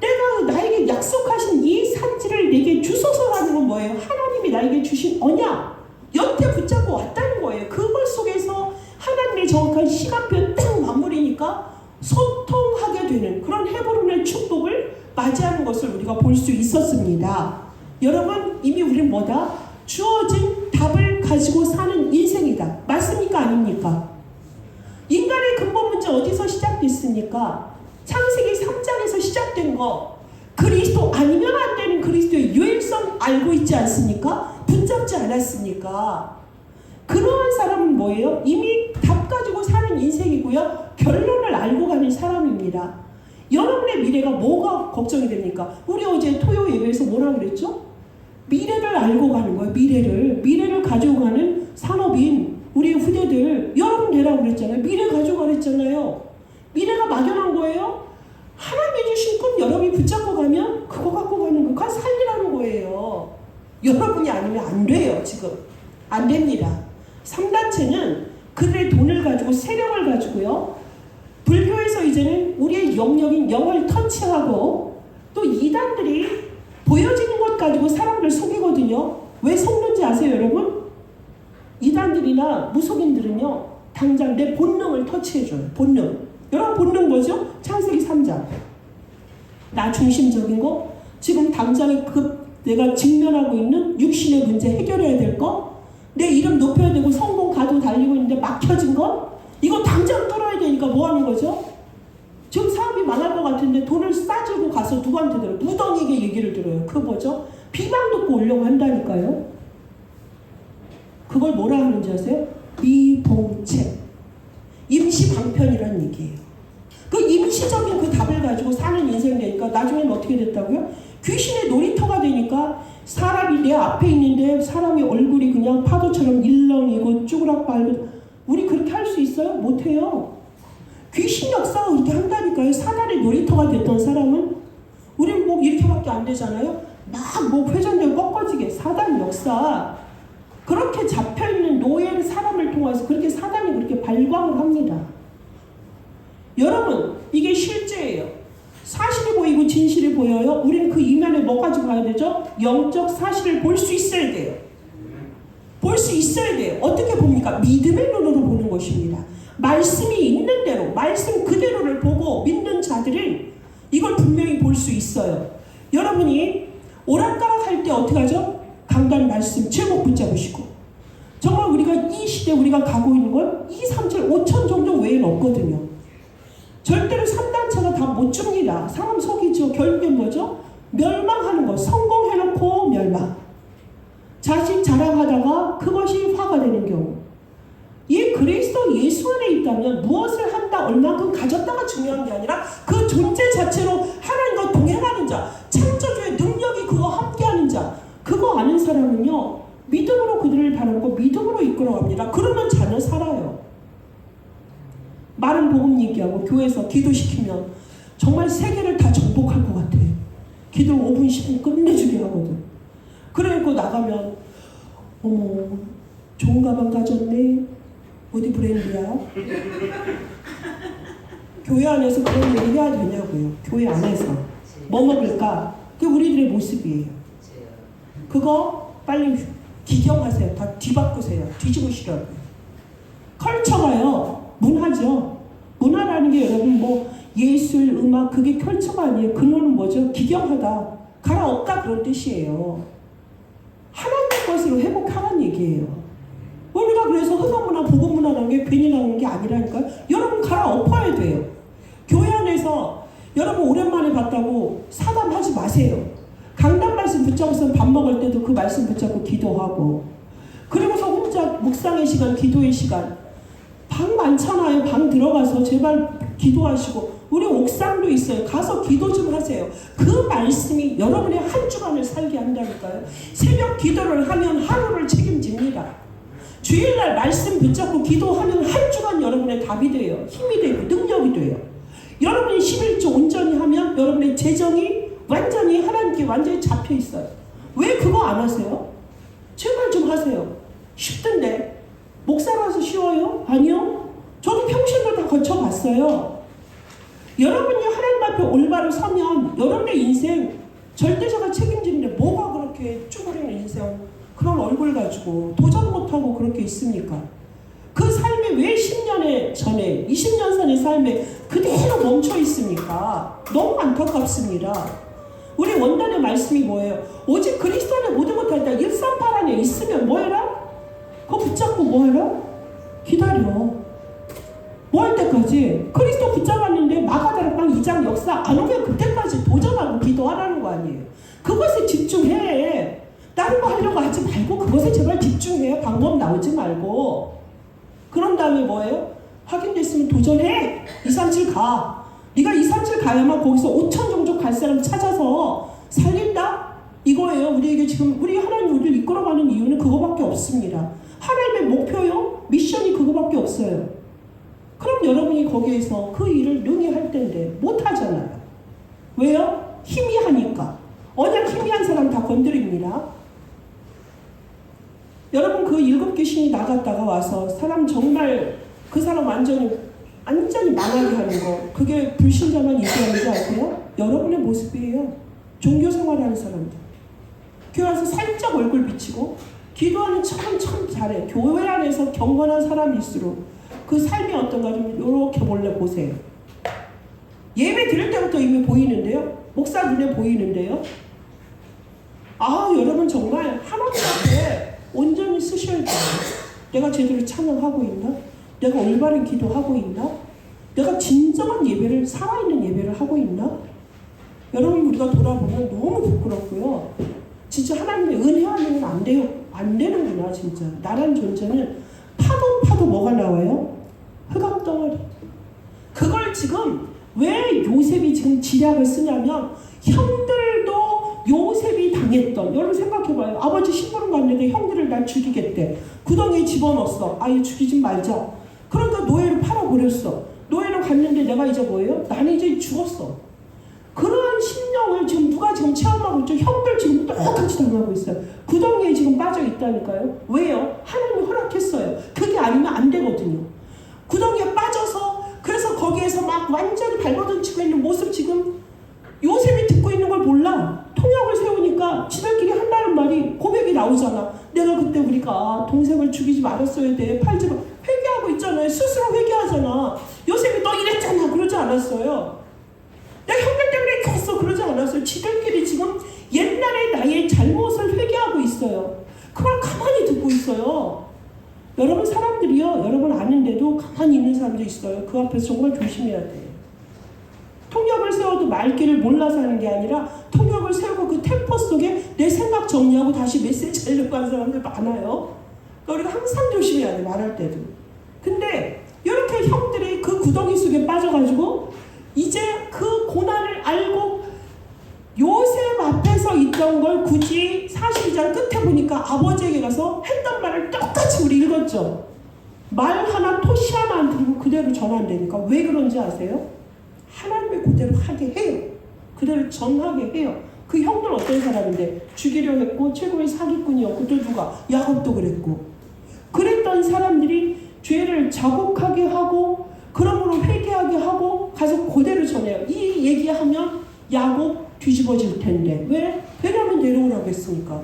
내가 나에게 약속하신 이 산지를 내게 주소서라는 건 뭐예요? 하나님이 나에게 주신 언약 여태 붙잡고 왔다는 거예요. 그걸 속에서 하나님의 정확한 시간표 딱 마무리니까 소통하게 되는 그런 헤브론의 축복을 맞이하는 것을 우리가 볼 수 있었습니다. 여러분 이미 우리는 뭐다? 주어진 답을 가지고 사는 인생이다. 맞습니까? 아닙니까? 인간의 근본 문제 어디서 시작됐습니까? 창세기 3장에서 시작된 거 그리스도 아니면 안 되는 그리스도의 유일성 알고 있지 않습니까? 붙잡지 않았습니까? 그러한 사람은 뭐예요? 이미 답 가지고 사는 인생이고요. 결론을 알고 가는 사람입니다. 여러분의 미래가 뭐가 걱정이 됩니까? 우리 어제 토요 예배에서 뭐라고 그랬죠? 미래를 알고 가는 거예요. 미래를 가지고 가는 산업인 우리 후대들 여러분 되라고 그랬잖아요. 미래 가지고 가랬잖아요. 미래가 막연한 거예요. 하나님이 주신 꿈 여러분이 붙잡고 가면 그거 갖고 가는 거 그거 살리라는 거예요. 여러분이 아니면 안 돼요. 지금 안 됩니다. 3단체는 그들의 돈을 가지고 세력을 가지고요. 불교에서 이제는 우리의 영역인 영을 터치하고 또 이단들이 보여지는 것 가지고 사람을 속이거든요. 왜 속는지 아세요 여러분? 이단들이나 무속인들은요. 당장 내 본능을 터치해줘요. 본능. 여러분 본능 뭐죠? 창세기 3장. 나 중심적인 거, 지금 당장에 내가 직면하고 있는 육신의 문제 해결해야 될 거, 내 이름 높여야 되고 성공 가도 달리고 있는데 막혀진 거, 이거 당장 뚫어야 되니까 뭐 하는 거죠? 지금 사업이 망할 것 같은데 돈을 싸들고 가서 누구한테 들어요? 무덤에게 얘기를 들어요. 그거 뭐죠? 비방 듣고 오려고 한다니까요. 그걸 뭐라 하는지 아세요? 미봉책. 임시 방편이라는 얘기예요. 그 임시적인 그 답을 가지고 사는 인생 되니까 나중에는 어떻게 됐다고요? 귀신의 놀이터가 되니까 사람이 내 앞에 있는데 사람이 얼굴이 그냥 파도처럼 일렁이고 쭈그락 밟고, 우리 그렇게 할 수 있어요? 못해요. 귀신 역사가 그렇게 한다니까요. 사단의 놀이터가 됐던 사람은, 우린 뭐 이렇게밖에 안 되잖아요. 막 뭐 회전되고 꺾어지게 사단 역사, 그렇게 잡혀있는 노예의 사람을 통해서 그렇게 사단이 그렇게 발광을 합니다. 여러분, 이게 실제예요. 사실이 보이고 진실이 보여요. 우리는 그 이면에 뭐 가지고 가야 되죠? 영적 사실을 볼 수 있어야 돼요. 볼 수 있어야 돼요. 어떻게 봅니까? 믿음의 눈으로 보는 것입니다. 말씀이 있는 대로, 말씀 그대로를 보고 믿는 자들은 이걸 분명히 볼 수 있어요. 여러분이 오락가락 할 때 어떻게 하죠? 강단 말씀 제목 붙잡으시고, 정말 우리가 이 시대 우리가 가고 있는 건 2, 3, 7, 5천 정도 외에는 없거든요. 절대로 3단체가 다 못 줍니다. 사람 속이죠. 결국엔 뭐죠? 멸망하는 거. 성공해놓고 멸망. 자식 자랑하다가 그것이 화가 되는 경우. 이 그리스도 예수 안에 있다면 무엇을 한다, 얼만큼 가졌다가 중요한 게 아니라 그 존재 자체로 하나님과 동행하는 자, 창조주의 능력이 그거 함께하는 자, 그거 아는 사람은요, 믿음으로 그들을 바라보고 믿음으로 이끌어갑니다. 그러면 자녀 살아요. 많은 복음 얘기하고 교회에서 기도시키면 정말 세계를 다 정복할 것 같아. 기도 5분 10분 끝내주게 하거든. 그래갖고 나가면 어머 좋은 가방 가졌네. 어디 브랜드야? 교회 안에서 그런 얘기 해야 되냐고요. 교회 안에서 뭐 먹을까? 그게 우리들의 모습이에요. 그거 빨리 기경하세요. 다 뒤바꾸세요. 뒤집으시라고요. 컬처가요, 문화죠. 문화라는 게 여러분 뭐 예술, 음악, 그게 컬처가 아니에요. 근원은 뭐죠? 기경하다, 갈아엎다, 그런 뜻이에요. 하나님 것으로 회복하라는 얘기예요. 우리가 그래서 흑암문화, 복음문화라는 게 괜히 나오는 게 아니라니까요. 여러분 갈아엎어야 돼요. 교회 안에서 여러분 오랜만에 봤다고 사담하지 마세요. 강단 말씀 붙잡고서 밥 먹을 때도 그 말씀 붙잡고 기도하고, 그리고서 혼자 묵상의 시간, 기도의 시간, 방 많잖아요. 방 들어가서 제발 기도하시고, 우리 옥상도 있어요. 가서 기도 좀 하세요. 그 말씀이 여러분의 한 주간을 살게 한다니까요. 새벽 기도를 하면 하루를 책임집니다. 주일날 말씀 붙잡고 기도하면 한 주간 여러분의 답이 돼요. 힘이 되고 능력이 돼요. 여러분이 11조 온전히 하면 여러분의 재정이 완전히 하나님께 완전히 잡혀 있어요. 왜 그거 안 하세요? 제발 좀 하세요. 쉽던데. 목사라서 쉬워요? 아니요. 저도 평생을 다 거쳐봤어요. 여러분이 하나님 앞에 올바로 서면 여러분의 인생 절대자가 책임지는데 뭐가 그렇게 쭈그리는 인생, 그런 얼굴 가지고 도전 못하고 그렇게 있습니까? 그 삶이 왜 10년 전에 20년 전의 삶에 그대로 멈춰 있습니까? 너무 안타깝습니다. 우리 원단의 말씀이 뭐예요? 오직 그리스도 안에 모든 것을 다 138 안에 있으면 뭐해라? 그거 붙잡고 뭐해라? 기다려. 뭐 할 때까지? 그리스도 붙잡았는데 마가다락방 2장 역사 안 오면 그때까지 도전하고 기도하라는 거 아니에요. 그것에 집중해. 다른 거 하려고 하지 말고 그것에 제발 집중해. 방법 나오지 말고. 그런 다음에 뭐예요? 확인됐으면 도전해. 237 가. 네가 237 가야만 거기서 5천 종족 갈 사람 찾아서 살린다? 이거예요. 우리에게 지금 우리 하나님 우리를 이끌어가는 이유는 그거밖에 없습니다. 하나님의 목표요? 미션이 그거밖에 없어요. 그럼 여러분이 거기에서 그 일을 능히 할 텐데 못하잖아요. 왜요? 희미하니까. 언약 희미한 사람 다 건드립니다. 여러분 그 7개 신이 나갔다가 와서 사람 정말 그 사람 완전히 망하게 하는 거, 그게 불신자만 얘기하는지 아세요? 여러분의 모습이에요. 종교 생활하는 사람들. 교회 와서 살짝 얼굴 비치고 기도하는 척은 참 잘해. 교회 안에서 경건한 사람일수록 그 삶이 어떤가 좀 이렇게 몰래 보세요. 예배 드릴 때부터 이미 보이는데요. 목사 눈에 보이는데요. 여러분 정말 하나님 앞에 온전히 쓰셔야 돼요. 내가 제대로 찬양하고 있나? 내가 올바른 기도하고 있나? 내가 진정한 예배를, 살아있는 예배를 하고 있나? 여러분, 우리가 돌아보면 너무 부끄럽고요. 진짜 하나님의 은혜 아니면 안 돼요. 안 되는구나, 진짜. 나란 존재는 파도 뭐가 나와요? 흑암덩어리. 그걸 지금 왜 요셉이 지금 지략을 쓰냐면, 형들도 요셉이 당했던, 여러분 생각해봐요. 아버지 심부름 갔는데 형들을 날 죽이겠대. 구덩이에 집어넣었어. 얘 죽이지 말자. 그러니까 노예로 팔아버렸어. 노예로 갔는데 내가 이제 뭐예요? 나는 이제 죽었어. 그러한 심령을 지금 누가 지금 체험하고 있죠? 형들 지금 똑같이 당하고 있어요. 구덩이에 지금 빠져 있다니까요. 왜요? 하나님이 허락했어요. 그게 아니면 안 되거든요. 구덩이에 빠져서, 그래서 거기에서 막 완전히 발버둥치고 있는 모습, 지금 요셉이 듣고 있는 걸 몰라. 통역을 세우니까 지들끼리 한다는 말이, 고백이 나오잖아. 내가 그때 우리가 동생을 죽이지 말았어야 돼. 팔지 마. 회개하고 있잖아요. 스스로 회개하잖아. 요셉이 너 이랬잖아. 그러지 않았어요. 내가 형들 때문에 컸어. 그러지 않았어요. 지들끼리 지금 옛날에 나의 잘못을 회개하고 있어요. 그걸 가만히 듣고 있어요. 여러분, 사람들이요, 여러분 아는데도 가만히 있는 사람도 있어요. 그 앞에서 정말 조심해야 돼요. 통역을 세워도 말귀를 몰라서 하는 게 아니라, 통역을 세우고 그 템포 속에 내 생각 정리하고 다시 메시지 하려고 하는 사람들 많아요. 그러니까 우리가 항상 조심해야 돼, 말할 때도. 근데 이렇게 형들이 그 구덩이 속에 빠져가지고 이제 그 고난을 알고 요셉 앞에서 있던 걸 굳이 42장 끝에 보니까 아버지에게 가서 했던 말을 똑같이 우리 읽었죠. 말 하나, 토시 하나 안 들고 그대로 전한다니까. 왜 그런지 아세요? 하나님의 그대로 하게 해요. 그대로 전하게 해요. 그 형들 어떤 사람인데, 죽이려 했고 최고의 사기꾼이었고, 또 누가? 야곱도 그랬고. 그랬던 사람들이 죄를 자복하게 하고, 그러므로 회개하게 하고 가서 그대로 전해요. 이 얘기하면 야곱 뒤집어질 텐데. 왜? 왜냐면 내려오라고 했으니까.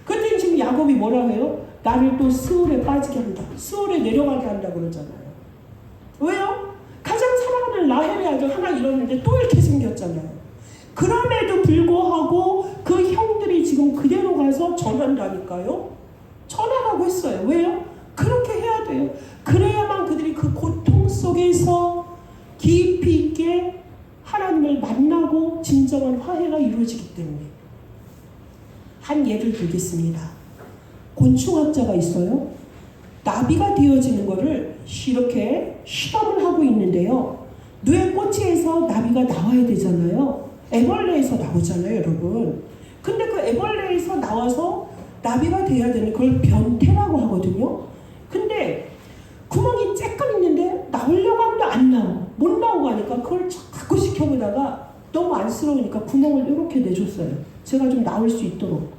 그때 지금 야곱이 뭐라고 해요? 나를 또 스올에 빠지게 한다. 스올에 내려가게 한다 그러잖아요. 왜요? 가장 사랑하는 라헬의 아들 하나 잃었는데 또 이렇게 생겼잖아요. 그럼에도 불구하고 그 형들이 지금 그대로 가서 전한다니까요. 전하라고 했어요. 왜요? 그렇게 해야 돼요. 그래야만 그들이 그 고통 속에서 깊이 있게 하나님을 만나고 진정한 화해가 이루어지기 때문에. 한 예를 들겠습니다. 곤충학자가 있어요. 나비가 되어지는 거를 이렇게 실험을 하고 있는데요. 뇌 꼬치에서 나비가 나와야 되잖아요. 애벌레에서 나오잖아요, 여러분. 근데 그 애벌레에서 나와서 나비가 돼야 되는 걸 변태라고 하거든요. 근데 구멍이 쬐끔 있는데 나오려고 하는데 안 나와. 못 나오고 하니까 그걸 자꾸 시켜보다가 너무 안쓰러우니까 구멍을 이렇게 내줬어요. 제가 좀 나올 수 있도록.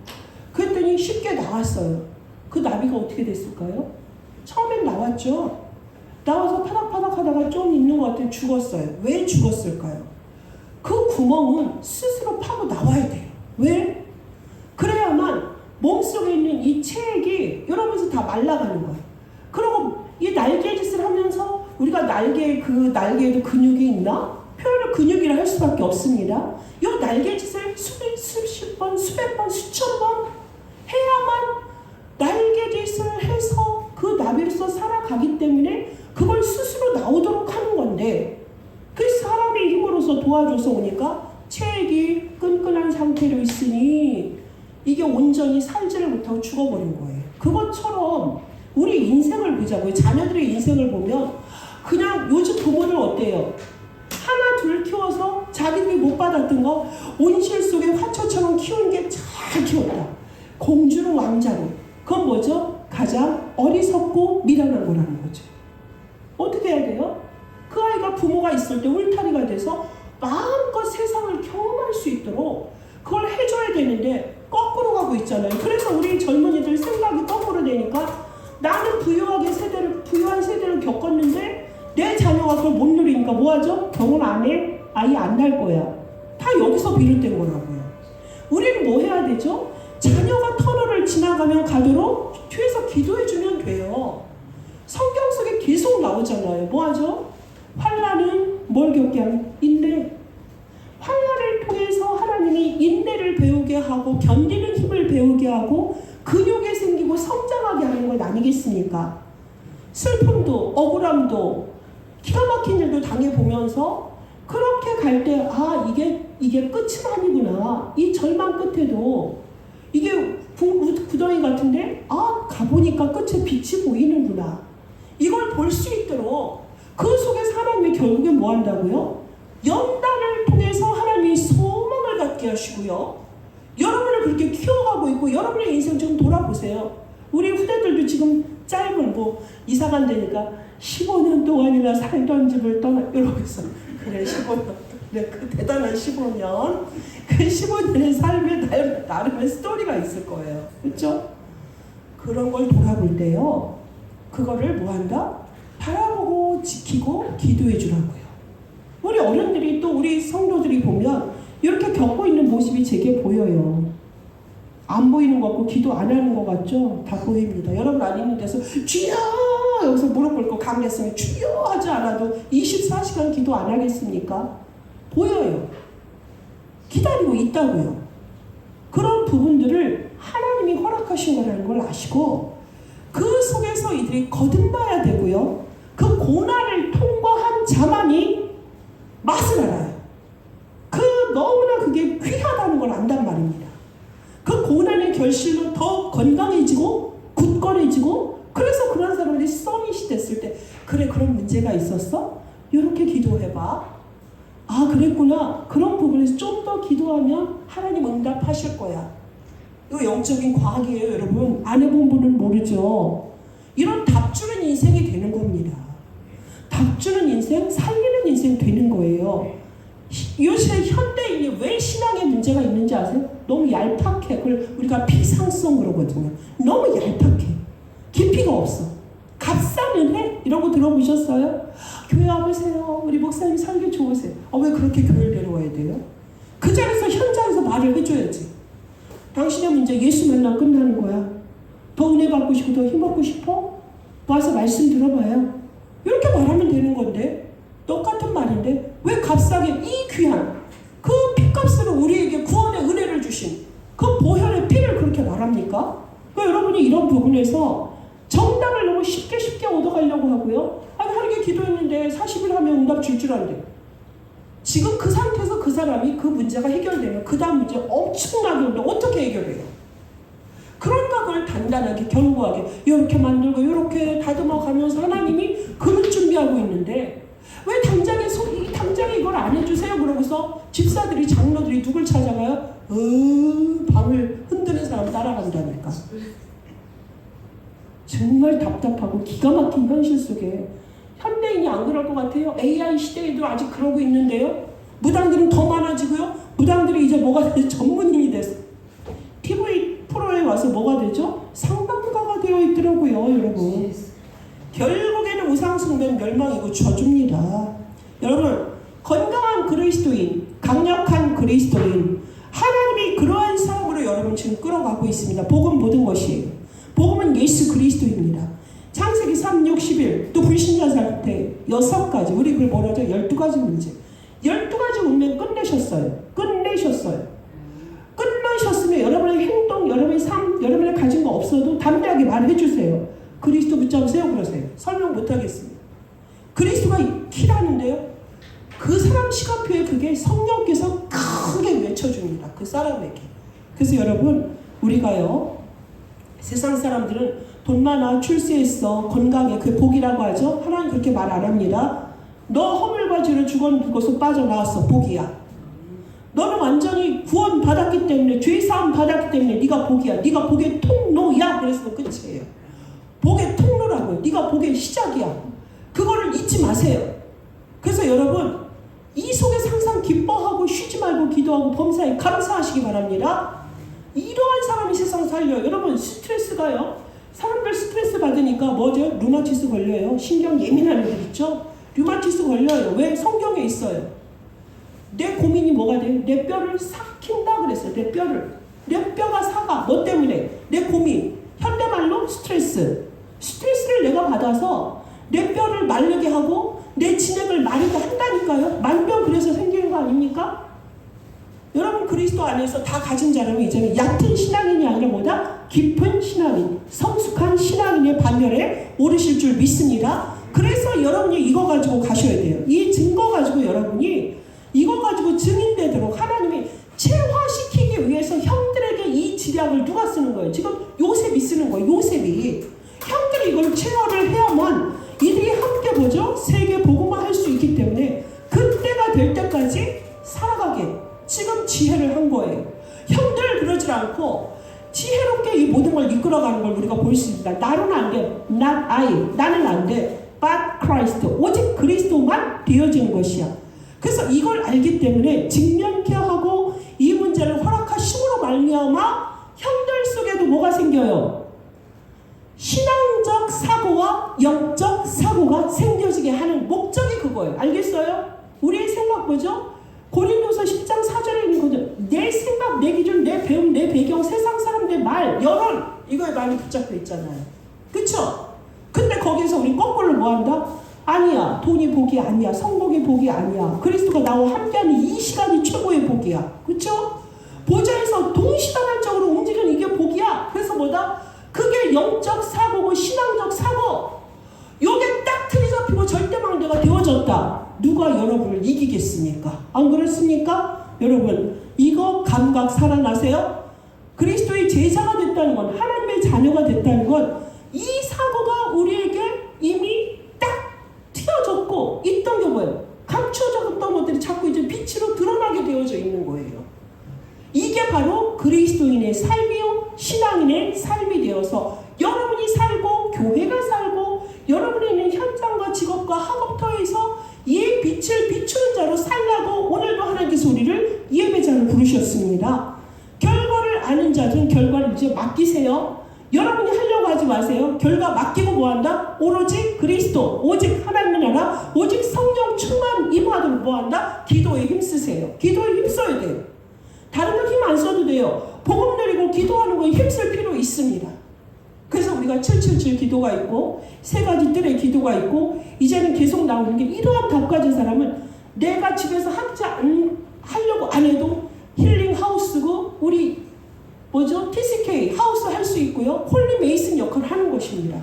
그랬더니 쉽게 나왔어요. 그 나비가 어떻게 됐을까요? 처음엔 나왔죠. 나와서 파닥파닥 하다가 좀 있는 것 같더니 죽었어요. 왜 죽었을까요? 그 구멍은 스스로 파고 나와야 돼요. 왜? 그래야만 몸속에 있는 이 체액이 이러면서 다 말라가는 거예요. 그리고 이 날개짓을 하면서 우리가 날개에도 근육이 있나? 표현을 근육이라 할 수밖에 없습니다. 이 날개짓을 수십 번, 수백 번, 수천 번 해야만 날개짓을 해서 그 나비로서 살아가기 때문에 그걸 스스로 나오도록 하는 건데, 그 사람의 힘으로서 도와줘서 오니까 체액이 끈끈한 상태로 있으니 이게 온전히 살지를 못하고 죽어버린 거예요. 그것처럼 우리 인생을 보자고요. 자녀들의 인생을 보면 그냥 요즘 부모들 어때요? 하나 둘 키워서 자기들이 못 받았던 거 온실 속에 화초처럼 키운 게 잘 키웠다. 공주로 왕자로. 그건 뭐죠? 가장 어리석고 미련한 거라는 거죠. 어떻게 해야 돼요? 그 아이가 부모가 있을 때 울타리가 돼서 마음껏 세상을 경험할 수 있도록 그걸 해줘야 되는데 거꾸로 가고 있잖아요. 그래서 우리 젊은이들 생각이 거꾸로 되니까 나는 부유한 세대를 겪었는데 내 자녀가 그걸 못 누리니까 뭐하죠? 결혼 안 해? 아이 안 날 거야. 다 여기서 비롯된 거라고요. 우리는 뭐 해야 되죠? 자녀가 터널을 지나가면 가도록 뒤에서 기도해주면 돼요. 성경 속에 계속 나오잖아요. 뭐하죠? 환난은 뭘 겪게 하면 인내. 환난을 통해서 하나님이 인내를 배우게 하고 견디는 힘을 배우게 하고 근육이 생기고 성장하게 하는 것 아니겠습니까? 슬픔도 억울함도 기가 막힌 일도 당해보면서 그렇게 갈 때 이게 끝은 아니구나. 이 절망 끝에도 이게 구덩이 같은데 가보니까 끝에 빛이 보이는구나. 이걸 볼 수 있도록 그 속에서 하나님이 결국에 뭐 한다고요? 연단을 통해서 하나님이 소망을 갖게 하시고요. 여러분을 그렇게 키워가고 있고 여러분의 인생 좀 돌아보세요. 우리 후대들도 지금 짧은 이사 간다니까 15년 동안이나 살던 집을 이러고 있어. 그래 15년. 그래 그 대단한 15년. 그 15년의 삶에 나름의 스토리가 있을 거예요. 그렇죠? 그런 걸 돌아볼 때요. 그거를 뭐 한다? 바라보고 지키고 기도해 주라고요. 우리 어른들이 또 우리 성도들이 보면 이렇게 겪고 있는 모습이 제게 보여요. 안 보이는 것 같고 기도 안 하는 것 같죠? 다 보입니다. 여러분 안 있는 데서 주여! 여기서 무릎 꿇고 강했으면 주여! 하지 않아도 24시간 기도 안 하겠습니까? 보여요. 기다리고 있다고요. 그런 부분들을 하나님이 허락하신 거라는 걸 아시고 그 속에서 이들이 거듭나야 되고요. 그 고난을 통과한 자만이 맛을 알아요. 너무나 그게 귀하다는 걸 안단 말입니다. 그 고난의 결실로 더 건강해지고 굳건해지고 그래서 그런 사람들이 서밋이 됐을 때 그래 그런 문제가 있었어? 이렇게 기도해봐. 그랬구나. 그런 부분에서 좀 더 기도하면 하나님 응답하실 거야. 이거 영적인 과학이에요. 여러분 안 해본 분은 모르죠. 이런 답주는 인생이 되는 겁니다. 답주는 인생, 살리는 인생 되는 거예요. 요새 현대인이 왜 신앙에 문제가 있는지 아세요? 너무 얄팍해. 그걸 우리가 피상성 그러거든요. 너무 얄팍해. 깊이가 없어. 값싸는 해? 이런 거 들어보셨어요? 교회 와보세요. 우리 목사님 설교 좋으세요. 왜 그렇게 교회를 데려와야 돼요? 그 자리에서 현장에서 말을 해줘야지. 당신의 문제 예수 만나 끝나는 거야. 더 은혜 받고 싶고 더 힘받고 싶어? 와서 말씀 들어봐요. 이렇게 말하면 되는 건데 똑같은 말인데 왜 값싸게 이 귀한 그 피값으로 우리에게 구원의 은혜를 주신 그 보혈의 피를 그렇게 말합니까? 그러니까 여러분이 이런 부분에서 정답을 너무 쉽게 얻어가려고 하고요. 하루에 기도했는데 40일 하면 응답 줄 줄 알는데 지금 그 상태에서 그 사람이 그 문제가 해결되면 그 다음 문제 엄청나게 오는데 어떻게 해결해요? 그러니까 그걸 단단하게 견고하게 이렇게 만들고 이렇게 다듬어 가면서 하나님이 그를 준비하고 있는데 왜 당장에 이걸 안 해주세요? 그러고서 집사들이 장로들이 누굴 찾아가요? 방을 흔드는 사람 따라간다니까. 정말 답답하고 기가 막힌 현실 속에 현대인이 안 그럴 것 같아요? AI 시대에도 아직 그러고 있는데요. 무당들은 더 많아지고요. 무당들이 이제 뭐가 되죠? 전문인이 돼서 TV 프로에 와서 뭐가 되죠? 상담가가 되어 있더라고요. 여러분 결국에는 우상숭배는 멸망이고 저주입니다. 여러분 건강한 그리스도인, 강력한 그리스도인 하나님이 그러한 사람으로 여러분 지금 끌어가고 있습니다. 복음 모든 것이에요. 복음은 예수 그리스도입니다. 창세기 3, 6, 11 또 불신자 상태 6가지 우리 그걸 뭐라 하죠? 12가지 문제 12가지 운명 끝내셨어요. 끝나셨으면 여러분의 행동, 여러분의 삶, 여러분의 가진 거 없어도 담대하게 말해주세요. 그리스도 붙잡으세요 그러세요. 설명 못하겠습니다. 그리스도가 키라는데요. 그 사람 시간표에 그게 성령께서 크게 외쳐줍니다. 그 사람에게. 그래서 여러분 우리가요 세상 사람들은 돈 많아 출세했어 건강해 그 복이라고 하죠. 하나님 그렇게 말 안 합니다. 너 허물과 죄를 죽어서 빠져나왔어 복이야. 너는 완전히 구원 받았기 때문에 죄사함 받았기 때문에 네가 복이야. 네가 복의 통로야. 그래서 끝이에요. 복의 통로라고요. 네가 복의 시작이야. 그거를 잊지 마세요. 그래서 여러분 이 속에서 항상 기뻐하고 쉬지 말고 기도하고 범사에 감사하시기 바랍니다. 이러한 사람이 세상 살려요. 여러분 스트레스가요. 사람들 스트레스 받으니까 뭐죠? 류마티스 걸려요. 신경 예민한 애들 있죠? 류마티스 걸려요. 왜? 성경에 있어요. 내 고민이 뭐가 돼요? 내 뼈를 삭힌다 그랬어요. 내 뼈가 사가. 뭐 때문에? 내 고민. 현대말로 스트레스를 내가 받아서 내 뼈를 마르게 하고 내 진액을 마르게 한다니까요. 만병 그래서 생기는 거 아닙니까? 여러분 그리스도 안에서 다 가진 자라면 이제는 얕은 신앙인이 아니라 뭐다? 깊은 신앙인, 성숙한 신앙인의 반열에 오르실 줄 믿습니다. 그래서 여러분이 이거 가지고 가셔야 돼요. 이 증거 가지고 여러분이 이거 가지고 증인되도록 하나님이 체화시키기 위해서 형들에게 이 지략을 누가 쓰는 거예요? 지금 요셉이 쓰는 거예요. 요셉이. 형들이 이걸 체화를 해야만 이들이 함께 보죠? 세계 복음화 할 수 있기 때문에 그때가 될 때까지 살아가게 지금 지혜를 한 거예요. 형들 그러질 않고 지혜롭게 이 모든 걸 이끌어가는 걸 우리가 볼 수 있습니다. 나는 안 돼. Not I. 나는 안 돼. But Christ. 오직 그리스도만 되어지는 것이야. 그래서 이걸 알기 때문에 직면케 하고 이 문제를 허락하심으로 말미암아 형들 속에도 뭐가 생겨요? 신앙적 사고와 영적 사고가 생겨지게 하는 목적이 그거예요. 알겠어요? 우리의 생각 뭐죠? 고린도서 10장 4절에 있는 거죠. 내 생각, 내 기준, 내 배움, 내 배경, 세상 사람들 말, 여론 이거에 많이 붙잡혀 있잖아요. 그쵸? 근데 거기서 우리 거꾸로 뭐 한다? 아니야. 돈이 복이 아니야. 성공이 복이 아니야. 그리스도가 나와 함께하는 이 시간이 최고의 복이야. 그쵸? 보좌에서 동시다발적으로 움직이는 이게 복이야. 그래서 뭐다? 그게 영적 사고고 신앙적 사고. 요게 딱 틀이 잡히고 절대망대가 되어졌다. 누가 여러분을 이기겠습니까? 안 그렇습니까? 여러분 이거 감각 살아나세요? 그리스도의 제자가 됐다는 건, 하나님의 자녀가 됐다는 건 이 사고가 우리에게 이미 딱 튀어졌고 있던 게 뭐예요? 감춰졌던 것들이 자꾸 이제 빛으로 드러나게 되어져 있는 거예요. 이게 바로 그리스도인의 삶이요 신앙인의 삶이 되어서 여러분이 살고 교회가 살고 여러분이 있는 현장과 직업과 학업터에서 이 빛을 비추는 자로 살라고 오늘도 하나님께서 우리를 예배자로 부르셨습니다. 결과를 아는 자들은 결과를 이제 맡기세요. 여러분이 하려고 하지 마세요. 결과 맡기고 뭐한다? 오로지 그리스도, 오직 하나님의 나라, 오직 성령 충만 임하도록 뭐한다? 기도에 힘쓰세요. 기도에 힘써야 돼요. 다른 거 힘 안 써도 돼요. 복음 누리고 기도하는 거에 힘쓸 필요 있습니다. 그래서 우리가 777 기도가 있고 세 가지 뜰의 기도가 있고 이제는 계속 나오는 게 이러한 답 가진 사람은 내가 집에서 하려고 안 해도 힐링 하우스고 우리 뭐죠? TCK 하우스 할 수 있고요. 홀리 메이슨 역할을 하는 것입니다.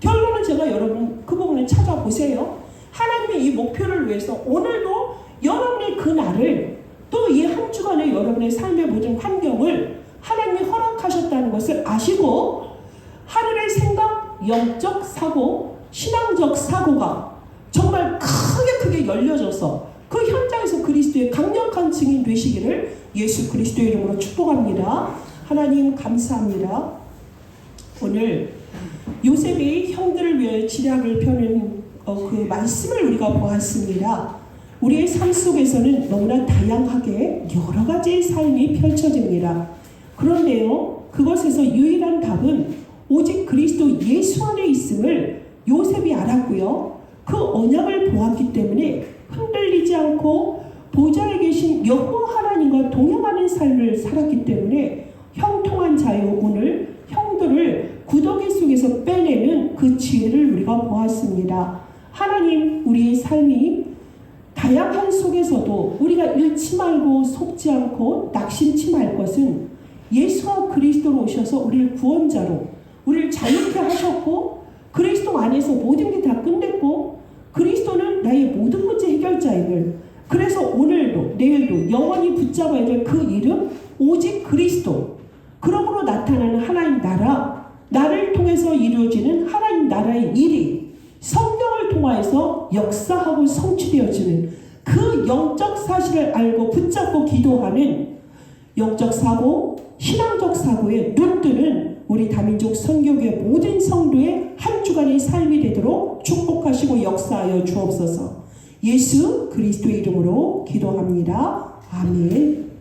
결론은 제가 여러분 그 부분을 찾아보세요. 하나님의 이 목표를 위해서 오늘도 여러분의 그 날을 또 이 한 주간의 여러분의 삶의 모든 환경을 하나님이 허락하셨다는 것을 아시고 하늘의 생각, 영적 사고, 신앙적 사고가 정말 크게 열려져서 그 현장에서 그리스도의 강력한 증인 되시기를 예수 그리스도의 이름으로 축복합니다. 하나님 감사합니다. 오늘 요셉이 형들을 위해 지략을 펴는 그 말씀을 우리가 보았습니다. 우리의 삶 속에서는 너무나 다양하게 여러 가지의 삶이 펼쳐집니다. 그런데요, 그것에서 유일한 답은 오직 그리스도 예수 안에 있음을 요셉이 알았고요. 그 언약을 보았기 때문에 흔들리지 않고 보좌에 계신 여호와 하나님과 동행하는 삶을 살았기 때문에 형통한 자요, 오늘 형들을 구더기 속에서 빼내는 그 지혜를 우리가 보았습니다. 하나님, 우리의 삶이 다양한 속에서도 우리가 잃지 말고 속지 않고 낙심치 말 것은 예수와 그리스도로 오셔서 우리를 구원자로 우리를 자유케 하셨고 그리스도 안에서 모든 게 다 끝냈고 그리스도는 나의 모든 문제 해결자임을, 그래서 오늘도 내일도 영원히 붙잡아야 될 그 이름 오직 그리스도, 그러므로 나타나는 하나님 나라, 나를 통해서 이루어지는 하나님 나라의 일이 성경을 통하여서 역사하고 성취되어지는 그 영적 사실을 알고 붙잡고 기도하는 영적 사고, 신앙적 사고에 눈뜨는 우리 다민족 선교회 모든 성도의 한 주간의 삶이 되도록 축복하시고 역사하여 주옵소서. 예수 그리스도의 이름으로 기도합니다. 아멘.